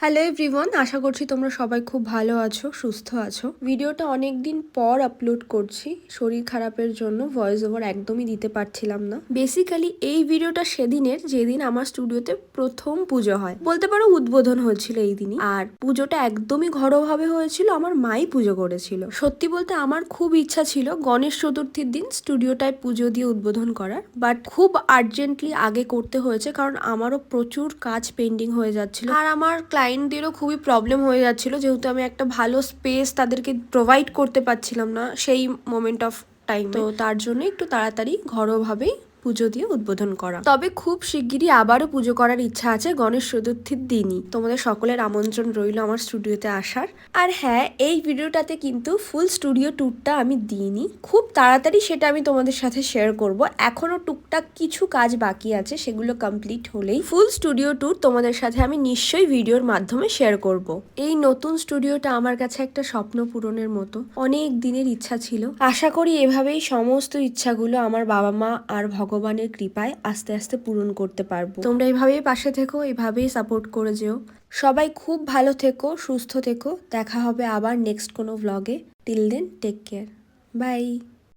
Hello everyone, আশা করছি তোমরা সবাই খুব ভালো আছো, সুস্থ আছো। ভিডিওটা অনেক দিন পর আপলোড করছি, শরীর খারাপের জন্য ভয়েস ওভার একদমই দিতে পারছিলাম না। বেসিক্যালি এই ভিডিওটা সেদিনের যেদিন আমার স্টুডিওতে প্রথম পুজো হয়, বলতে পারো উদ্বোধন হয়েছিল এই দিনই। আর পুজোটা একদমই ঘরোয়াভাবে হয়েছিল, আমার মাই পুজো করেছিল। সত্যি বলতে আমার খুব ইচ্ছা ছিল গণেশ চতুর্থীর দিন স্টুডিওটায় পুজো দিয়ে উদ্বোধন করার, বাট খুব আর্জেন্টলি আগে করতে হয়েছে কারণ আমারও প্রচুর কাজ পেন্ডিং হয়ে যাচ্ছিল আর আমার ক্লায়েন্টদেরও খুবই প্রবলেম হয়ে যাচ্ছিল, যেহেতু আমি একটা ভালো স্পেস তাদেরকে প্রোভাইড করতে পারছিলাম না সেই মোমেন্ট অফ টাইম। তো তার জন্য একটু তাড়াতাড়ি ঘরোয়াভাবেই পুজো দিয়ে উদ্বোধন করা। তবে খুব শিগগিরই আবারও পুজো করার ইচ্ছা আছে গণেশ চতুর্থীর দিনই। তোমাদের সকলের আমন্ত্রণ রইল আমার স্টুডিওতে আসার। আর হ্যাঁ, এই ভিডিওটাতে কিন্তু ফুল স্টুডিও ট্যুরটা আমি দিইনি, খুব তাড়াতাড়ি সেটা আমি তোমাদের সাথে শেয়ার করব। এখনো টুকটাক কিছু কাজ বাকি আছে, সেগুলো কমপ্লিট হলেই ফুল স্টুডিও ট্যুর তোমাদের সাথে আমি নিশ্চয়ই ভিডিওর মাধ্যমে শেয়ার করব। এই নতুন স্টুডিওটা আমার কাছে একটা স্বপ্ন পূরণের মতো, অনেক দিনের ইচ্ছা ছিল। আশা করি এভাবেই সমস্ত ইচ্ছাগুলো আমার বাবা মা আর ভগবানের কৃপায় আস্তে আস্তে পূরণ করতে পারবো। তোমরা এভাবেই পাশে থেকো, এভাবেই সাপোর্ট করে যেও। সবাই খুব ভালো থেকো, সুস্থ থেকো। দেখা হবে আবার নেক্সট কোনো ভ্লগে। Till then take care, by.